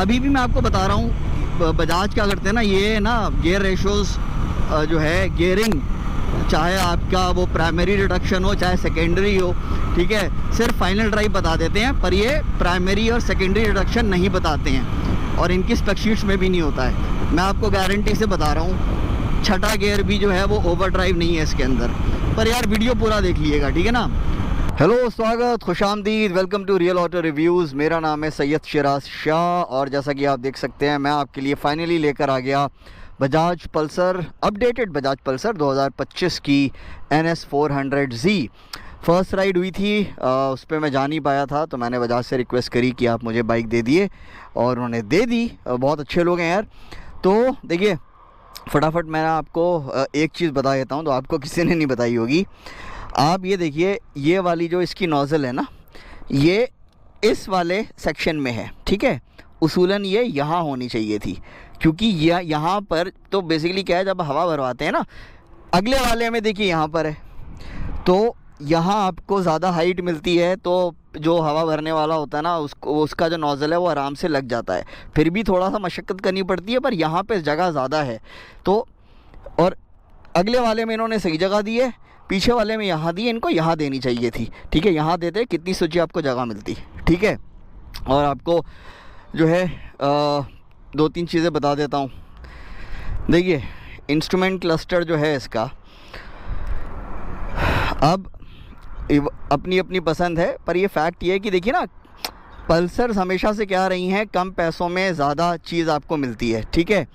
अभी भी मैं आपको बता रहा हूँ बजाज क्या करते हैं ना, ये ना गियर रेशोज़ जो है, गियरिंग, चाहे आपका वो प्राइमरी रिडक्शन हो चाहे सेकेंडरी हो, ठीक है, सिर्फ फाइनल ड्राइव बता देते हैं, पर ये प्राइमरी और सेकेंडरी रिडक्शन नहीं बताते हैं, और इनकी स्पेक शीट्स में भी नहीं होता है। मैं आपको गारंटी से बता रहा हूँ, छठा गियर भी जो है वो ओवर ड्राइव नहीं है इसके अंदर। पर यार वीडियो पूरा देख लीजिएगा, ठीक है ना। हेलो, स्वागत, खुशामदीद, welcome to real auto reviews. मेरा नाम है सैयद शिराज शाह, और जैसा कि आप देख सकते हैं मैं आपके लिए फ़ाइनली लेकर आ गया Bajaj Pulsar, updated Bajaj Pulsar 2025 की NS 400Z। फ़र्स्ट राइड हुई थी, उस पर मैं जा नहीं पाया था, तो मैंने बजाज से रिक्वेस्ट करी कि आप मुझे बाइक दे दिए, और उन्होंने दे दी। बहुत अच्छे लोग हैं यार। तो देखिए, फटाफट मैं आपको एक चीज़ बता देता हूँ, तो आपको किसी ने नहीं बताई होगी। आप ये देखिए, ये वाली जो इसकी नोज़ल है ना, ये इस वाले सेक्शन में है, ठीक है। उसूलन ये यहाँ होनी चाहिए थी, क्योंकि यहाँ पर तो बेसिकली क्या है, जब हवा भरवाते हैं ना, अगले वाले में देखिए यहाँ पर है, तो यहाँ आपको ज़्यादा हाइट मिलती है, तो जो हवा भरने वाला होता है ना, उसका जो नोज़ल है वो आराम से लग जाता है। फिर भी थोड़ा सा मशक्क़त करनी पड़ती है, पर यहाँ पे जगह ज़्यादा है। तो और अगले वाले में इन्होंने सही जगह दी है, पीछे वाले में यहाँ दी है, इनको यहाँ देनी चाहिए थी, ठीक है। यहाँ देते कितनी सोचिए आपको जगह मिलती, ठीक है। और आपको जो है दो तीन चीज़ें बता देता हूँ। देखिए, इंस्ट्रूमेंट क्लस्टर जो है इसका, अब अपनी अपनी पसंद है, पर ये फैक्ट ये है कि देखिए ना, पल्सर्स हमेशा से क्या रही हैं, कम पैसों में ज़्यादा चीज़ आपको मिलती है, ठीक है।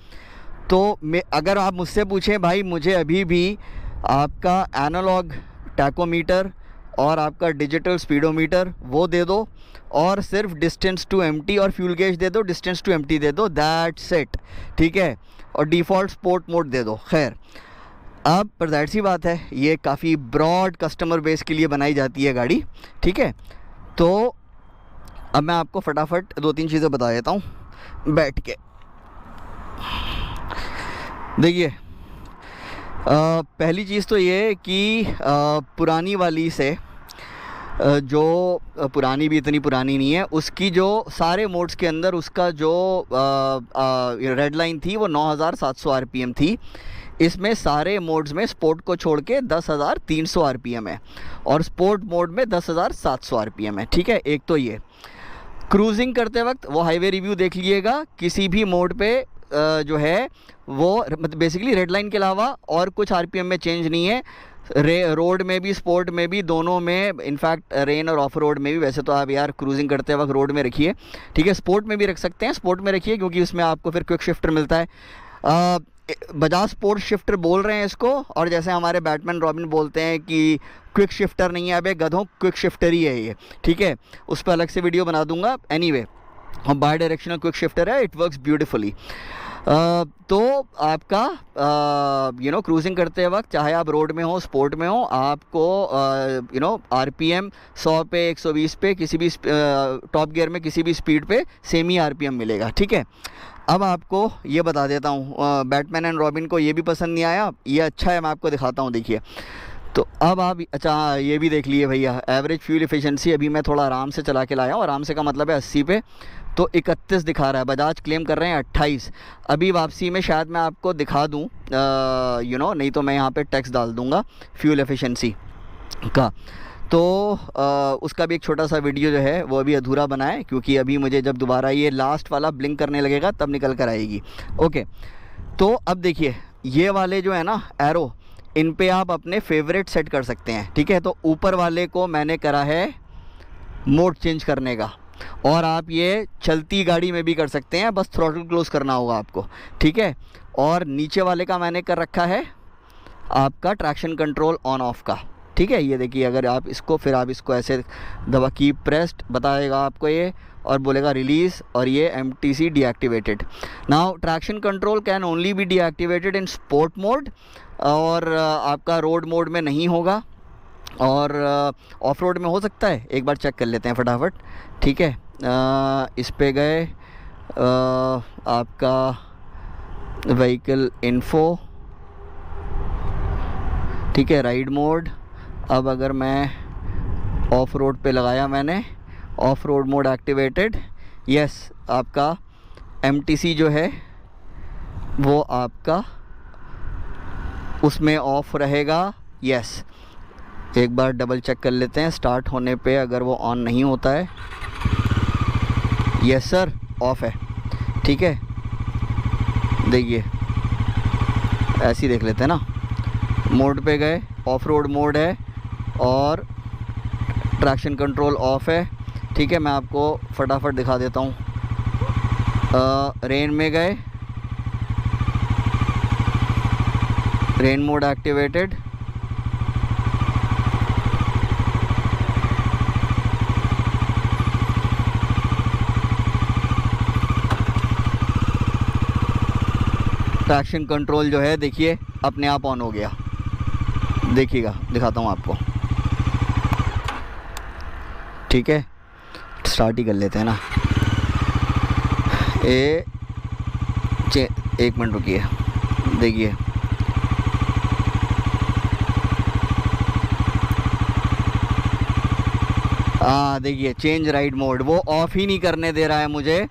तो अगर आप मुझसे पूछें, भाई मुझे अभी भी आपका एनालॉग टैकोमीटर और आपका डिजिटल स्पीडोमीटर वो दे दो, और सिर्फ डिस्टेंस टू एम्प्टी और फ्यूल गेज दे दो, डिस्टेंस टू एम्प्टी दे दो, दैट्स इट, ठीक है। और डिफ़ॉल्ट स्पोर्ट मोड दे दो। खैर, अब पर ज़ाहिर सी बात है, ये काफ़ी ब्रॉड कस्टमर बेस के लिए बनाई जाती है गाड़ी, ठीक है। तो अब मैं आपको फटाफट दो तीन चीज़ें बता देता हूँ बैठ के। देखिए, पहली चीज़ तो ये कि पुरानी वाली से, जो पुरानी भी इतनी पुरानी नहीं है, उसकी जो सारे मोड्स के अंदर उसका जो रेड लाइन थी वो 9700 RPM थी। इसमें सारे मोड्स में स्पोर्ट को छोड़ के 10,300 RPM है, और स्पोर्ट मोड में 10,700 RPM है, ठीक है। एक तो ये क्रूजिंग करते वक्त वो हाईवे रिव्यू देख लीजिएगा, किसी भी मोड पे जो है वो मतलब बेसिकली रेड लाइन के अलावा और कुछ RPM में चेंज नहीं है। रोड में भी, स्पोर्ट में भी, दोनों में, इनफैक्ट रेन और ऑफ रोड में भी। वैसे तो आप यार क्रूजिंग करते वक्त रोड में रखिए, ठीक है। स्पोर्ट में भी रख सकते हैं, स्पोर्ट में रखिए, क्योंकि उसमें आपको फिर क्विक शिफ्टर मिलता है। बजाज स्पोर्ट शिफ्टर बोल रहे हैं इसको, और जैसे हमारे बैटमैन रॉबिन बोलते हैं कि क्विक शिफ्टर नहीं है, अबे गधों, क्विक शिफ्टर ही है ये, ठीक है। उस पर अलग से वीडियो बना दूंगा। Anyway, by directional quick shifter है, इट वर्क्स ब्यूटीफुली। तो आपका क्रूजिंग करते वक्त, चाहे आप रोड में हो, स्पोर्ट में हो, आपको RPM 100 पे, 120 पे, किसी भी टॉप गियर में किसी भी स्पीड पे सेम ही RPM मिलेगा, ठीक है। अब आपको ये बता देता हूँ, बैटमैन एंड रॉबिन को ये भी पसंद नहीं आया, ये अच्छा है, मैं आपको दिखाता हूँ। देखिए, तो अब आप, अच्छा ये भी देख लिए भैया, एवरेज फ्यूल एफिशिएंसी अभी मैं थोड़ा आराम से चला के लाया हूँ। आराम से का मतलब है 80 पे, तो 31 दिखा रहा है, बजाज क्लेम कर रहे हैं 28। अभी वापसी में शायद मैं आपको दिखा दूँ, नहीं तो मैं यहाँ पे टैक्स डाल दूँगा फ्यूल एफिशिएंसी का। तो उसका भी एक छोटा सा वीडियो जो है वो अभी अधूरा बना है, क्योंकि अभी मुझे जब दोबारा ये लास्ट वाला ब्लिंक करने लगेगा तब निकल कर आएगी। ओके, तो अब देखिए, ये वाले जो है ना एरो, इन पे आप अपने फेवरेट सेट कर सकते हैं, ठीक है। तो ऊपर वाले को मैंने करा है मोड चेंज करने का, और आप ये चलती गाड़ी में भी कर सकते हैं, बस थ्रॉटल क्लोज करना होगा आपको, ठीक है। और नीचे वाले का मैंने कर रखा है आपका ट्रैक्शन कंट्रोल ऑन ऑफ का, ठीक है। ये देखिए, अगर आप इसको, फिर आप इसको ऐसे दबा, की प्रेस्ड बताएगा आपको ये, और बोलेगा रिलीज़, और ये MTC deactivated. Now traction control can only be deactivated in sport mode, और आपका रोड मोड में नहीं होगा, और ऑफ रोड में हो सकता है। एक बार चेक कर लेते हैं फटाफट, ठीक है। इस पे गए, आपका व्हीकल इन्फो, ठीक है, राइड मोड। अब अगर मैं ऑफ रोड पे लगाया, मैंने of road mode activated, yes, आपका MTC जो है वो आपका उसमें ऑफ रहेगा। यस, एक बार डबल चेक कर लेते हैं स्टार्ट होने पे अगर वो ऑन नहीं होता है। यस सर, ऑफ है। ठीक है, देखिए ऐसे ही देख लेते हैं ना। मोड पे गए, ऑफ रोड मोड है और ट्रैक्शन कंट्रोल ऑफ है। ठीक है, मैं आपको फटाफट दिखा देता हूँ। रेन में गए, rain mode activated. Traction control जो है देखिए अपने आप ऑन हो गया। देखिएगा, दिखाता हूँ आपको। ठीक है, स्टार्ट ही कर लेते हैं ना। एक मिनट रुकिए, देखिए देखिए चेंज राइड मोड वो ऑफ़ ही नहीं करने दे रहा है मुझे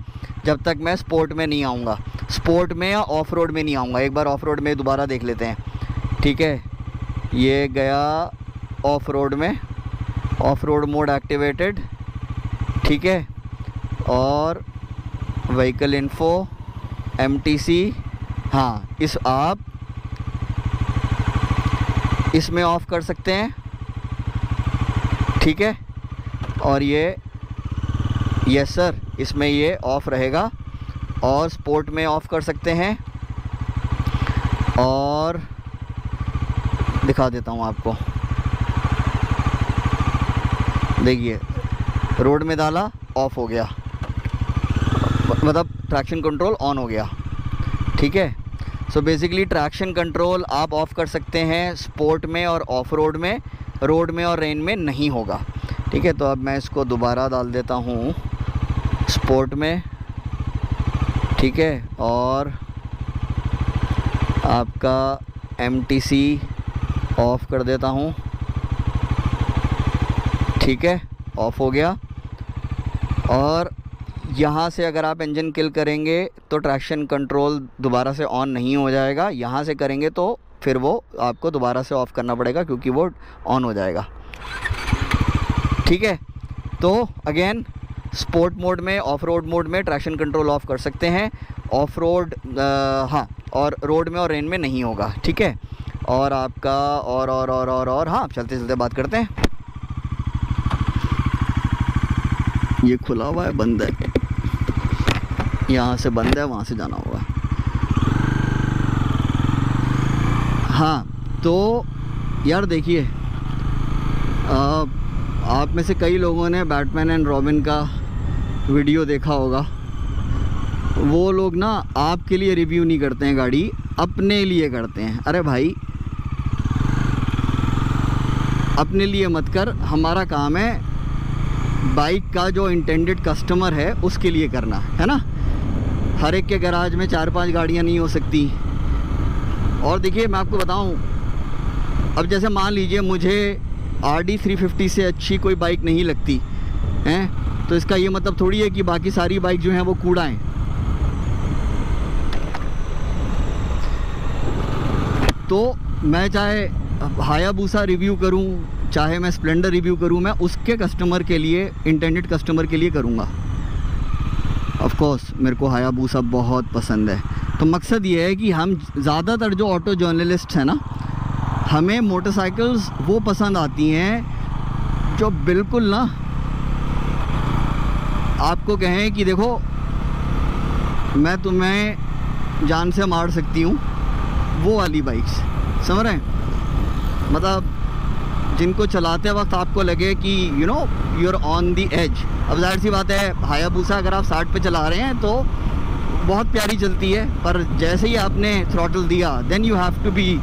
जब तक मैं स्पोर्ट में नहीं आऊँगा। स्पोर्ट में या ऑफ रोड में नहीं आऊँगा। एक बार ऑफ रोड में दोबारा देख लेते हैं। ठीक है, ये गया ऑफ रोड में, ऑफ रोड मोड एक्टिवेटेड। ठीक है, और व्हीकल इन्फो MTC, हाँ इस आप इसमें ऑफ़ कर सकते हैं। ठीक है, और ये यस सर, इसमें ये ऑफ़ रहेगा और स्पोर्ट में ऑफ़ कर सकते हैं। और दिखा देता हूँ आपको, देखिए रोड में डाला, ऑफ़ हो गया, मतलब ट्रैक्शन कंट्रोल ऑन हो गया। ठीक है, सो बेसिकली ट्रैक्शन कंट्रोल आप ऑफ़ कर सकते हैं स्पोर्ट में और ऑफ रोड में और रेन में नहीं होगा। ठीक है, तो अब मैं इसको दोबारा डाल देता हूँ स्पोर्ट में। ठीक है, और आपका MTC ऑफ़ कर देता हूँ। ठीक है, ऑफ़ हो गया। और यहाँ से अगर आप इंजन किल करेंगे तो ट्रैक्शन कंट्रोल दोबारा से ऑन नहीं हो जाएगा। यहाँ से करेंगे तो फिर वो आपको दोबारा से ऑफ़ करना पड़ेगा क्योंकि वो ऑन हो जाएगा। ठीक है, तो अगेन स्पोर्ट मोड में, ऑफ रोड मोड में ट्रैक्शन कंट्रोल ऑफ़ कर सकते हैं। ऑफ रोड हाँ, और रोड में और रेन में नहीं होगा। ठीक है, और आपका और हाँ, चलते चलते बात करते हैं। ये खुला हुआ है, बंद है, यहाँ से बंद है, वहाँ से जाना होगा। हाँ, तो यार देखिए, आप में से कई लोगों ने बैटमैन एंड रॉबिन का वीडियो देखा होगा। वो लोग ना आपके लिए रिव्यू नहीं करते हैं गाड़ी, अपने लिए करते हैं। अरे भाई, अपने लिए मत कर, हमारा काम है बाइक का जो इंटेंडेड कस्टमर है उसके लिए करना है ना। हर एक के गराज में 4-5 गाड़ियाँ नहीं हो सकती। और देखिए मैं आपको बताऊं, अब जैसे मान लीजिए मुझे RD 350 से अच्छी कोई बाइक नहीं लगती है, तो इसका ये मतलब थोड़ी है कि बाकी सारी बाइक जो हैं वो कूड़ा हैं। तो मैं चाहे हायाबूसा रिव्यू करूं, चाहे मैं स्प्लेंडर रिव्यू करूं, मैं उसके कस्टमर के लिए, इंटेंडेड कस्टमर के लिए करूंगा। ऑफ कोर्स मेरे को हायाबूसा बहुत पसंद है। तो मकसद ये है कि हम ज़्यादातर जो ऑटो जर्नलिस्ट हैं ना, हमें मोटरसाइकिल्स वो पसंद आती हैं जो बिल्कुल ना आपको कहें कि देखो मैं तुम्हें जान से मार सकती हूँ, वो वाली बाइक्स, समझ रहे हैं? मतलब जिनको चलाते वक्त आपको लगे कि you know you are on the edge. अब जाहिर सी बात है, हायाबूसा अगर आप 60 पे चला रहे हैं तो बहुत प्यारी चलती है, पर जैसे ही आपने थ्रॉटल दिया then you have to be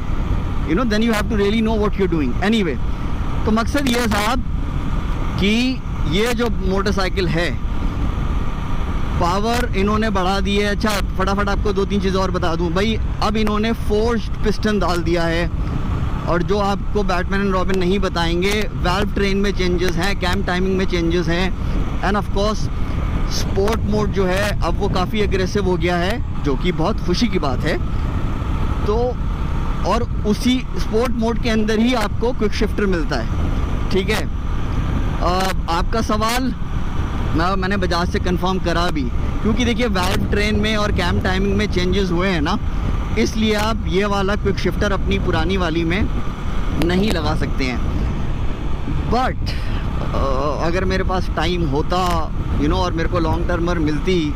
then you have to really know what you doing. Anyway, तो मकसद ये है साहब कि ये जो मोटरसाइकिल है, पावर इन्होंने बढ़ा दी है। अच्छा, फटाफट आपको 2-3 चीज़ और बता दूं भाई। अब इन्होंने फोर्स्ड पिस्टन डाल दिया है, और जो आपको बैटमैन एंड रॉबिन नहीं बताएंगे, वाल्व ट्रेन में चेंजेस हैं, कैम टाइमिंग में चेंजेस हैं, end of course sport mode जो है अब वो काफ़ी एग्रेसिव हो गया है, जो कि बहुत खुशी की बात है। तो और उसी स्पोर्ट मोड के अंदर ही आपको क्विक शिफ्टर मिलता है, ठीक है। आपका सवाल मैंने बजाज से कंफर्म करा भी, क्योंकि देखिए वाल्व ट्रेन में और कैम टाइमिंग में चेंजेस हुए हैं ना, इसलिए आप ये वाला क्विक शिफ्टर अपनी पुरानी वाली में नहीं लगा सकते हैं। बट अगर मेरे पास टाइम होता और मेरे को लॉन्ग टर्मर मिलती,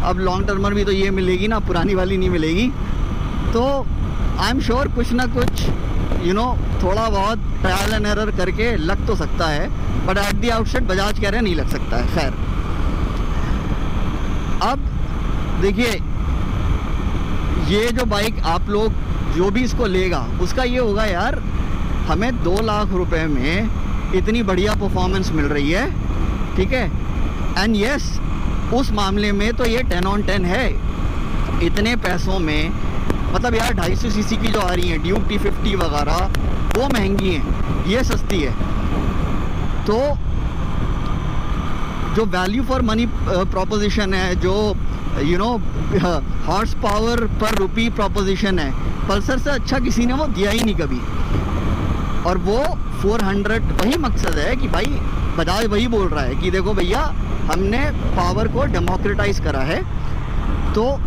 अब लॉन्ग टर्मर भी तो ये मिलेगी ना, पुरानी वाली नहीं मिलेगी, तो आई एम श्योर कुछ ना कुछ थोड़ा बहुत ट्रायल एंड एरर करके लग तो सकता है, but at the outset Bajaj कह रहे हैं नहीं लग सकता है। खैर, अब देखिए ये जो बाइक आप लोग जो भी इसको लेगा उसका ये होगा, यार हमें 2 लाख रुपए में इतनी बढ़िया परफॉर्मेंस मिल रही है, ठीक है। एंड यस, उस मामले में तो ये 10 on 10 है। इतने पैसों में मतलब यार 250 सीसी की जो आ रही हैं ड्यूक T50 वगैरह वो महंगी हैं, ये सस्ती है। तो जो वैल्यू फॉर मनी प्रोपोजिशन है, जो हॉर्स पावर पर रुपी प्रोपोजिशन है, पल्सर से अच्छा किसी ने वो दिया ही नहीं कभी। और वो 400, वही मकसद है कि भाई बजाज वही बोल रहा है कि देखो भैया हमने पावर को डेमोक्रेटाइज करा है, तो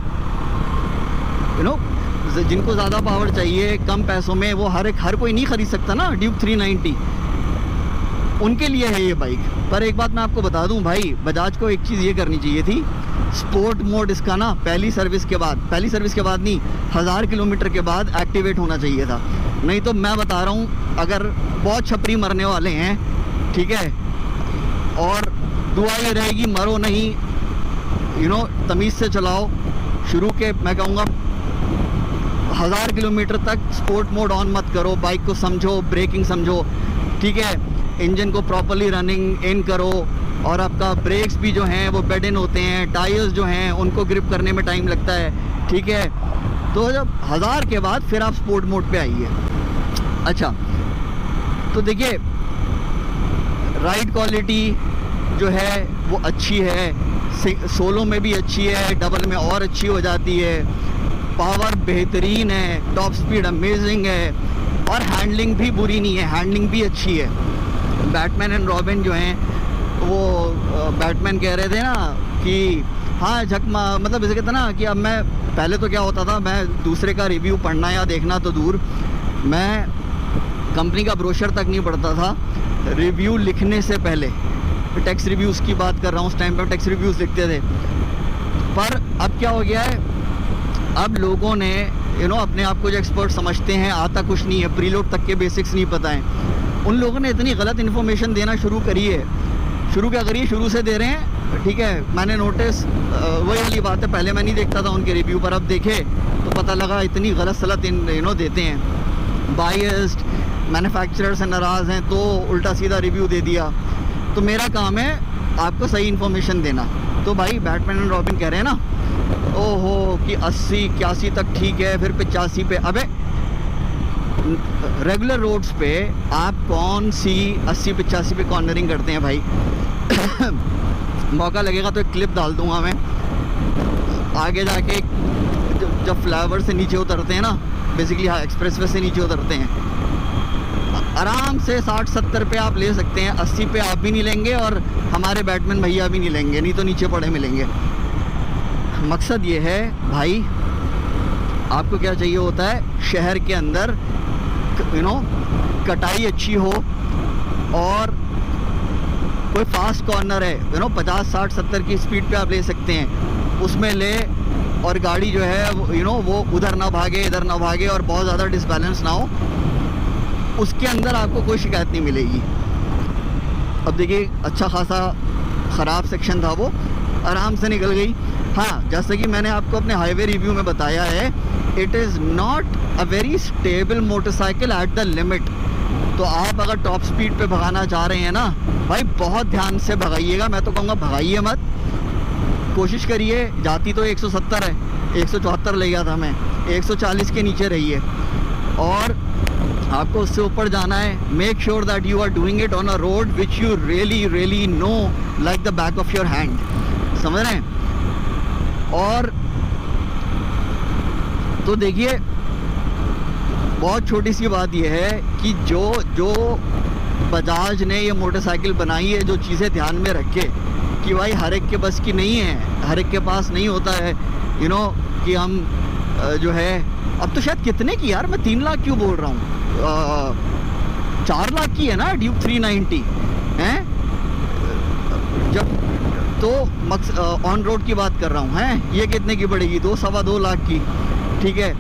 जिनको ज़्यादा पावर चाहिए कम पैसों में, वो हर कोई नहीं खरीद सकता ना ड्यूक 390, उनके लिए है ये बाइक। पर एक बात मैं आपको बता दूं भाई, बजाज को एक चीज़ ये करनी चाहिए थी, स्पोर्ट मोड इसका ना पहली सर्विस के बाद नहीं, 1000 किलोमीटर के बाद एक्टिवेट होना चाहिए था। नहीं तो मैं बता रहा हूँ, अगर बहुत छपरी मरने वाले हैं, ठीक है, और दुआ ये रहेगी मरो नहीं, तमीज़ से चलाओ। शुरू के मैं कहूँगा 1000 किलोमीटर तक स्पोर्ट मोड ऑन मत करो, बाइक को समझो, ब्रेकिंग समझो, ठीक है, इंजन को प्रॉपरली रनिंग इन करो, और आपका ब्रेक्स भी जो हैं वो बेड इन होते हैं, टायर्स जो हैं उनको ग्रिप करने में टाइम लगता है, ठीक है। तो जब 1000 के बाद फिर आप स्पोर्ट मोड पे आइए। अच्छा, तो देखिए राइड क्वालिटी जो है वो अच्छी है, सोलो में भी अच्छी है, डबल में और अच्छी हो जाती है, पावर बेहतरीन है, टॉप स्पीड अमेजिंग है, और हैंडलिंग भी बुरी नहीं है, हैंडलिंग भी अच्छी है। बैटमैन एंड रॉबिन जो हैं वो बैटमैन कह रहे थे ना कि हाँ झकमा, मतलब जैसे कहते ना कि अब मैं पहले तो क्या होता था, मैं दूसरे का रिव्यू पढ़ना या देखना तो दूर, मैं कंपनी का ब्रोशर तक नहीं पढ़ता था रिव्यू लिखने से पहले। टैक्स रिव्यूज़ की बात कर रहा हूँ, उस टाइम पर टैक्स रिव्यूज़ लिखते थे। पर अब क्या हो गया है, अब लोगों ने अपने आप को जो एक्सपर्ट समझते हैं, आता कुछ नहीं है, प्रीलोड तक के बेसिक्स नहीं पता हैं, उन लोगों ने इतनी गलत इन्फॉर्मेशन देना शुरू करी है। शुरू क्या करिए, शुरू से दे रहे हैं, ठीक है। मैंने नोटिस, वही वाली बात है, पहले मैं नहीं देखता था उनके रिव्यू, पर अब देखे तो पता लगा इतनी गलत सलत देते हैं। बायस्ड, मैन्युफैक्चरर से नाराज़ हैं तो उल्टा सीधा रिव्यू दे दिया। तो मेरा काम है आपको सही इन्फॉर्मेशन देना। तो भाई बैटमैन एंड रॉबिन कह रहे हैं ना, ओहो कि 80-81 तक ठीक है, फिर 85 पे, अबे रेगुलर रोड्स पे आप कौन सी 80-85 पे कॉर्नरिंग करते हैं भाई। मौका लगेगा तो एक क्लिप डाल दूंगा मैं, आगे जाके जब फ्लाईओवर से नीचे उतरते हैं ना, बेसिकली हाँ एक्सप्रेसवे से नीचे उतरते हैं, आराम से 60-70 पे आप ले सकते हैं, 80 पे आप भी नहीं लेंगे और हमारे बैटमैन भैया भी नहीं लेंगे, नहीं तो नीचे पड़े मिलेंगे। मकसद ये है भाई, आपको क्या चाहिए होता है, शहर के अंदर कटाई अच्छी हो, और कोई फास्ट कॉर्नर है 50-60-70 की स्पीड पे आप ले सकते हैं, उसमें ले, और गाड़ी जो है वो उधर ना भागे इधर ना भागे और बहुत ज़्यादा डिसबैलेंस ना हो, उसके अंदर आपको कोई शिकायत नहीं मिलेगी। अब देखिए अच्छा खासा ख़राब सेक्शन था, वो आराम से निकल गई। हाँ, जैसे कि मैंने आपको अपने हाईवे रिव्यू में बताया है, it is not a very stable motorcycle at the limit. तो आप अगर टॉप स्पीड पे भगाना चाह रहे हैं ना भाई, बहुत ध्यान से भगाइएगा, मैं तो कहूँगा भगाइए मत, कोशिश करिए। जाती तो 170 है, 174 ले गया था मैं, 140 के नीचे रहिए, और आपको उससे ऊपर जाना है। Make sure that you are doing it on a road which you really know like the back of your hand. समझ रहे हैं। और तो देखिए बहुत छोटी सी बात यह है कि जो बजाज ने ये मोटरसाइकिल बनाई है, जो चीज़ें ध्यान में रखे कि भाई हर एक के बस की नहीं है, हर एक के पास नहीं होता है कि हम जो है, अब तो शायद कितने की यार, मैं 3 लाख क्यों बोल रहा हूँ, 4 लाख की है ना ड्यूक 390 हैं, जब तो ऑन रोड की बात कर रहा हूँ हैं, ये कितने की पड़ेगी, 2-2.25 लाख की, ठीक है।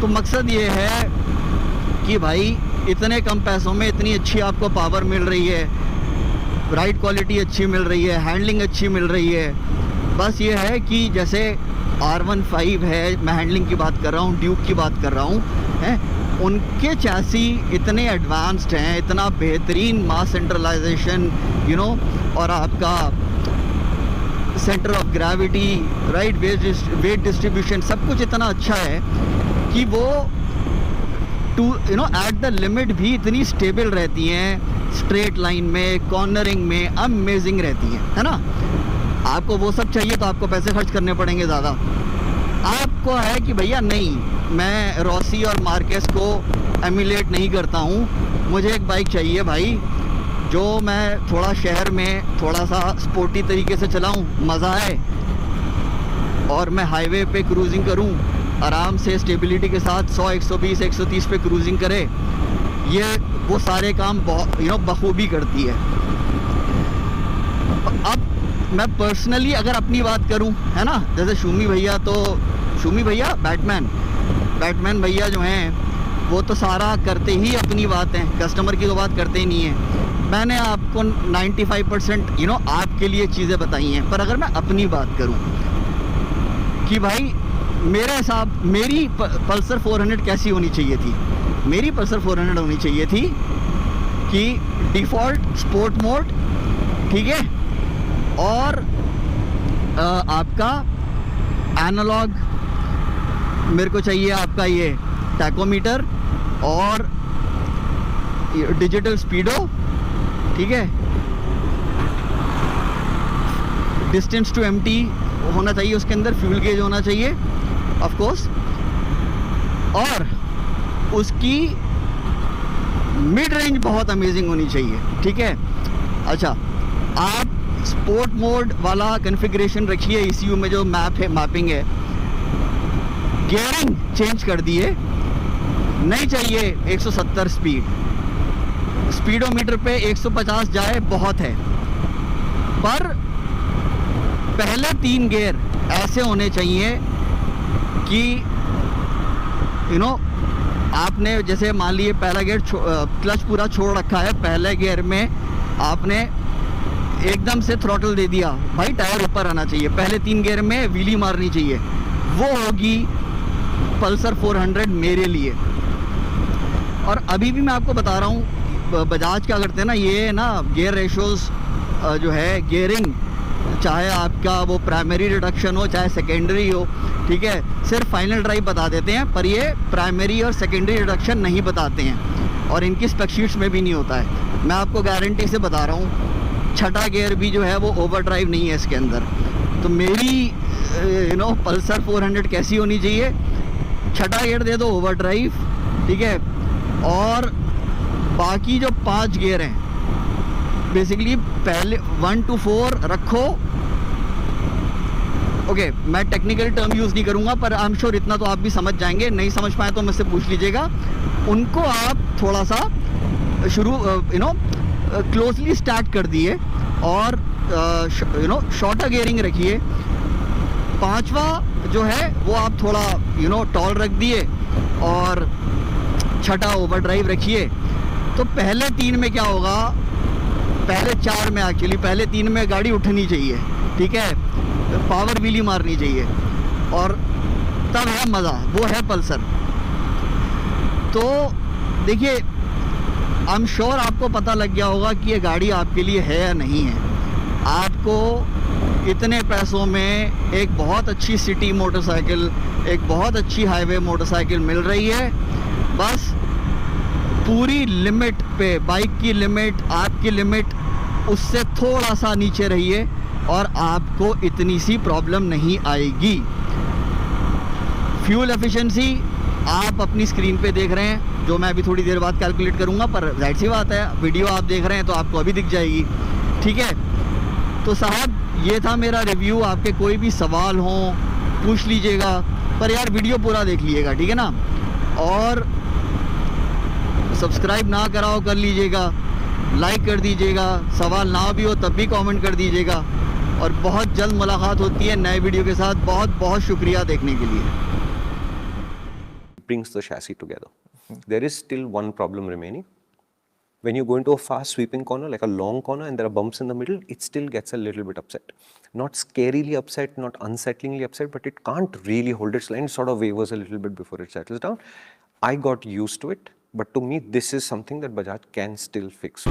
तो मकसद ये है कि भाई इतने कम पैसों में इतनी अच्छी आपको पावर मिल रही है, राइड क्वालिटी अच्छी मिल रही है, हैंडलिंग अच्छी मिल रही है। बस ये है कि जैसे R15 है, मैं हैंडलिंग की बात कर रहा हूँ, ड्यूक की बात कर रहा हूँ, हैं, उनके चैसी इतने एडवांस्ड हैं, इतना बेहतरीन मास सेंट्रलाइजेशन और आपका centre of gravity, right, wait distribution, सब कुछ इतना अच्छा है कि वो एट द लिमिट भी इतनी स्टेबल रहती हैं, स्ट्रेट लाइन में, कॉर्नरिंग में अमेजिंग रहती हैं, है ना। आपको वो सब चाहिए तो आपको पैसे खर्च करने पड़ेंगे ज़्यादा। आपको है कि भैया नहीं, मैं रॉसी और मार्केस को एमुलेट नहीं करता हूँ, मुझे एक बाइक चाहिए भाई जो मैं थोड़ा शहर में थोड़ा सा स्पोर्टी तरीके से चलाऊँ, मज़ा आए, और मैं हाईवे पे क्रूजिंग करूँ आराम से, स्टेबिलिटी के साथ 100, 120, 130 पे क्रूजिंग करे, ये वो सारे काम बखूबी करती है। अब मैं पर्सनली अगर अपनी बात करूं, है ना, जैसे शूमी भैया बैटमैन भैया जो हैं वो तो सारा करते ही अपनी बात है, कस्टमर की तो बात करते ही नहीं है। मैंने आपको 95% आपके लिए चीज़ें बताई हैं, पर अगर मैं अपनी बात करूं कि भाई मेरे हिसाब, मेरी पल्सर 400 कैसी होनी चाहिए थी, मेरी पल्सर 400 होनी चाहिए थी कि डिफ़ॉल्ट स्पोर्ट मोड, ठीक है, और आपका एनालॉग मेरे को चाहिए, आपका ये टैकोमीटर और डिजिटल स्पीडो, ठीक है, डिस्टेंस टू एम्प्टी होना चाहिए उसके अंदर, फ्यूल गेज होना चाहिए ऑफ कोर्स, और उसकी मिड रेंज बहुत अमेजिंग होनी चाहिए, ठीक है। अच्छा, आप स्पोर्ट मोड वाला कॉन्फ़िगरेशन रखिए, ECU में जो मैपिंग है, गियरिंग चेंज कर दिए, नहीं चाहिए 170 स्पीडोमीटर पे 150 जाए बहुत है, पर पहले 3 गियर ऐसे होने चाहिए कि आपने जैसे मान लिए पहला गियर क्लच पूरा छोड़ रखा है, पहले गियर में आपने एकदम से थ्रॉटल दे दिया, भाई टायर ऊपर आना चाहिए, पहले 3 गियर में व्हीली मारनी चाहिए, वो होगी पल्सर 400 मेरे लिए। और अभी भी मैं आपको बता रहा हूँ बजाज क्या करते हैं ना, ये ना गियर रेशोज़ जो है, गियरिंग, चाहे आपका वो प्राइमरी रिडक्शन हो चाहे सेकेंडरी हो, ठीक है, सिर्फ फाइनल ड्राइव बता देते हैं, पर ये प्राइमरी और सेकेंडरी रिडक्शन नहीं बताते हैं, और इनकी स्पेक शीट्स में भी नहीं होता है। मैं आपको गारंटी से बता रहा हूँ, छठा गियर भी जो है वो ओवर ड्राइव नहीं है इसके अंदर। तो मेरी पल्सर 400 कैसी होनी चाहिए, छठा गियर दे दो ओवर ड्राइव, ठीक है, और बाकी जो 5 गियर हैं बेसिकली पहले 1 to 4 रखो। ओके, मैं टेक्निकल टर्म यूज़ नहीं करूँगा, पर आई एम श्योर इतना तो आप भी समझ जाएंगे, नहीं समझ पाए तो मुझसे पूछ लीजिएगा। उनको आप थोड़ा सा शुरू क्लोजली स्टार्ट कर दिए और शॉर्टर गियरिंग रखिए। 5वां जो है वो आप थोड़ा टॉल रख दिए और छठा ओवर ड्राइव रखिए। तो पहले 3 में क्या होगा, पहले 4 में एक्चुअली, पहले 3 में गाड़ी उठनी चाहिए, ठीक है, पावर व्हीली मारनी चाहिए, और तब है मज़ा, वो है पल्सर। तो देखिए, आई एम श्योर आपको पता लग गया होगा कि ये गाड़ी आपके लिए है या नहीं है। आपको इतने पैसों में एक बहुत अच्छी सिटी मोटरसाइकिल, एक बहुत अच्छी हाईवे मोटरसाइकिल मिल रही है। बस पूरी लिमिट पे, बाइक की लिमिट, आपकी लिमिट, उससे थोड़ा सा नीचे रहिए, और आपको इतनी सी प्रॉब्लम नहीं आएगी। फ्यूल एफिशिएंसी आप अपनी स्क्रीन पे देख रहे हैं, जो मैं अभी थोड़ी देर बाद कैलकुलेट करूंगा, पर जाहिर सी बात है वीडियो आप देख रहे हैं तो आपको अभी दिख जाएगी। ठीक है, तो साहब ये था मेरा रिव्यू। आपके कोई भी सवाल हो पूछ लीजिएगा, पर यार वीडियो पूरा देख लीजिएगा, ठीक है ना। और सब्सक्राइब ना करा हो कर लीजिएगा, लाइक कर दीजिएगा, सवाल ना भी हो तब भी कमेंट कर दीजिएगा। और बहुत जल्द मुलाकात होती है नए वीडियो के साथ। बहुत बहुत शुक्रिया देखने के लिए। Brings the chassis together. There is still one problem remaining. When you go into a fast sweeping corner, like a long corner, and there are bumps in the middle, it still gets a little bit upset. Not scarily upset, not unsettlingly upset, but it can't really hold its line. It sort of wavers a little bit before it settles down. I got used to it, but to me, this is something that Bajaj can still fix.